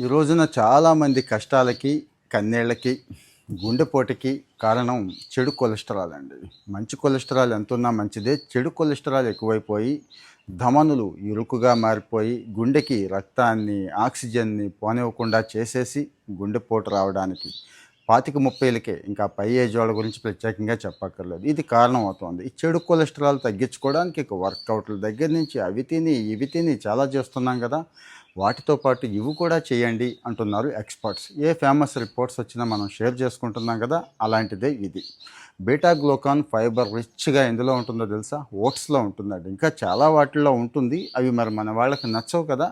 ఈ రోజున చాలామంది కష్టాలకి, కన్నీళ్ళకి, గుండెపోటుకి కారణం చెడు కొలెస్టరాల్ అండి. మంచి కొలెస్టరాల్ ఎంతున్నా మంచిదే. చెడు కొలెస్టరాల్ ఎక్కువైపోయి ధమనులు ఇరుకుగా మారిపోయి గుండెకి రక్తాన్ని, ఆక్సిజన్ని పోనివ్వకుండా చేసేసి గుండెపోటు రావడానికి 25, 30లకే ఇంకా పై ఏజ్ వాళ్ళ గురించి ప్రత్యేకంగా చెప్పక్కర్లేదు. ఇది కారణం అవుతోంది. ఈ చెడు కొలెస్టరాల్ తగ్గించుకోవడానికి ఇక వర్కౌట్ల దగ్గర నుంచి అవి తిని, ఇవి తిని చాలా చేస్తున్నాం కదా! వాటితో పాటు ఇవి కూడా చేయండి అంటున్నారు ఎక్స్పర్ట్స్. ఏ ఫేమస్ రిపోర్ట్స్ వచ్చినా మనం షేర్ చేసుకుంటున్నాం కదా, అలాంటిదే ఇది. బీటా గ్లూకాన్ ఫైబర్ రిచ్గా ఎందులో ఉంటుందో తెలుసా? ఓట్స్లో ఉంటుందండి. ఇంకా చాలా వాటిల్లో ఉంటుంది. అవి మరి మన వాళ్ళకి నచ్చవు కదా.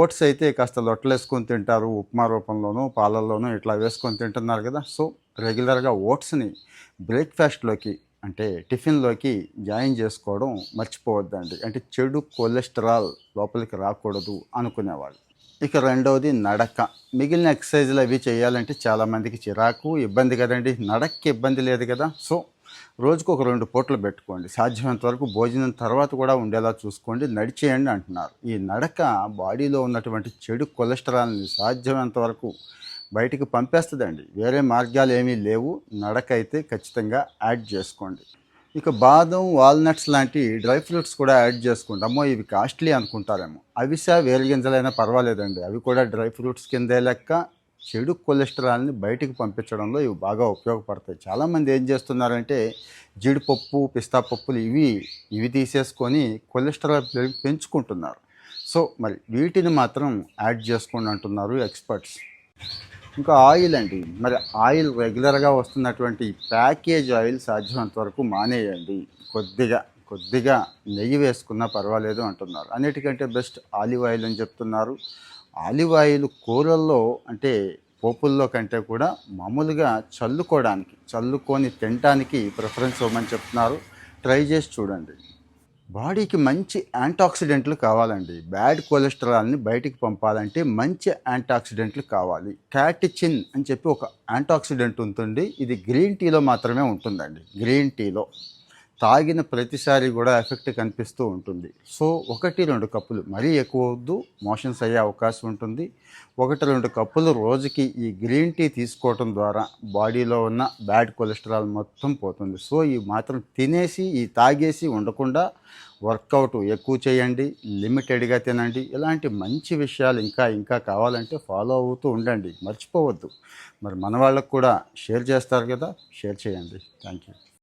ఓట్స్ అయితే కాస్త లొట్టలేసుకొని తింటారు, ఉప్మా రూపంలోనూ పాలల్లోనూ ఇట్లా వేసుకొని తింటున్నారు కదా. సో రెగ్యులర్గా ఓట్స్ని బ్రేక్ఫాస్ట్లోకి అంటే టిఫిన్లోకి జాయిన్ చేసుకోవడం మర్చిపోవద్దండి. అంటే చెడు కొలెస్టరాల్ లోపలికి రాకూడదు అనుకునేవాళ్ళు. ఇక రెండవది నడక. మిగిలిన ఎక్సర్సైజులు అవి చేయాలంటే చాలామందికి చిరాకు, ఇబ్బంది కదండి. నడక్కి ఇబ్బంది లేదు కదా. సో రోజుకు ఒక 2 పూటలు పెట్టుకోండి. సాధ్యమైనంత వరకు భోజనం తర్వాత కూడా ఉండేలా చూసుకోండి. నడిచేయండి అంటున్నారు. ఈ నడక బాడీలో ఉన్నటువంటి చెడు కొలెస్టరాల్ని సాధ్యమైనంత వరకు బయటికి పంపేస్తుందండి. వేరే మార్గాలు ఏమీ లేవు. నడక అయితే ఖచ్చితంగా యాడ్ చేసుకోండి. ఇక బాదం, వాల్నట్స్ లాంటి డ్రై ఫ్రూట్స్ కూడా యాడ్ చేసుకోండి. అమ్మో ఇవి కాస్ట్లీ అనుకుంటారేమో. అవిసా, వేరుగింజలైనా పర్వాలేదండి. అవి కూడా డ్రై ఫ్రూట్స్ కిందే లెక్క. చెడు కొలెస్టరాల్ని బయటికి పంపించడంలో ఇవి బాగా ఉపయోగపడతాయి. చాలామంది ఏం చేస్తున్నారంటే జీడిపప్పు, పిస్తా పప్పులు ఇవి తీసేసుకొని కొలెస్టరాల్ పెంచుకుంటున్నారు. సో మరి వీటిని మాత్రం యాడ్ చేసుకోండి అంటున్నారు ఎక్స్పర్ట్స్. ఇంకా ఆయిల్ అండి. మరి ఆయిల్ రెగ్యులర్గా వస్తున్నటువంటి ప్యాకేజ్ ఆయిల్ సాధ్యమైనంత వరకు మానేయండి. కొద్దిగా నెయ్యి వేసుకున్నా పర్వాలేదు అంటున్నారు. అన్నిటికంటే బెస్ట్ ఆలివ్ ఆయిల్ అని చెప్తున్నారు. ఆలివ్ ఆయిల్ కూరల్లో అంటే పోపుల్లో కంటే కూడా మామూలుగా చల్లుకొని తినడానికి ప్రిఫరెన్స్ ఇవ్వమని చెప్తున్నారు. ట్రై చేసి చూడండి. బాడీకి మంచి యాంటాక్సిడెంట్లు కావాలండి. బ్యాడ్ కొలెస్టరాల్ని బయటికి పంపాలంటే మంచి యాంటాక్సిడెంట్లు కావాలి. క్యాటిచిన్ అని చెప్పి ఒక యాంటాక్సిడెంట్ ఉంటుంది. ఇది గ్రీన్ టీలో మాత్రమే ఉంటుందండి. గ్రీన్ టీలో తాగిన ప్రతిసారి కూడా ఎఫెక్ట్ కనిపిస్తూ ఉంటుంది. సో 1-2 కప్పులు, మరీ ఎక్కువ వద్దు, మోషన్స్ అయ్యే అవకాశం ఉంటుంది. 1-2 కప్పులు రోజుకి ఈ గ్రీన్ టీ తీసుకోవటం ద్వారా బాడీలో ఉన్న బ్యాడ్ కొలెస్ట్రాల్ మొత్తం పోతుంది. సో ఈ మాత్రం తినేసి తాగేసి ఉండకుండా వర్కౌట్ ఎక్కువ చేయండి, లిమిటెడ్గా తినండి. ఇలాంటి మంచి విషయాలు ఇంకా కావాలంటే ఫాలో అవుతూ ఉండండి, మర్చిపోవద్దు. మరి మన వాళ్ళకు కూడా షేర్ చేస్తారు కదా, షేర్ చేయండి. Thank you.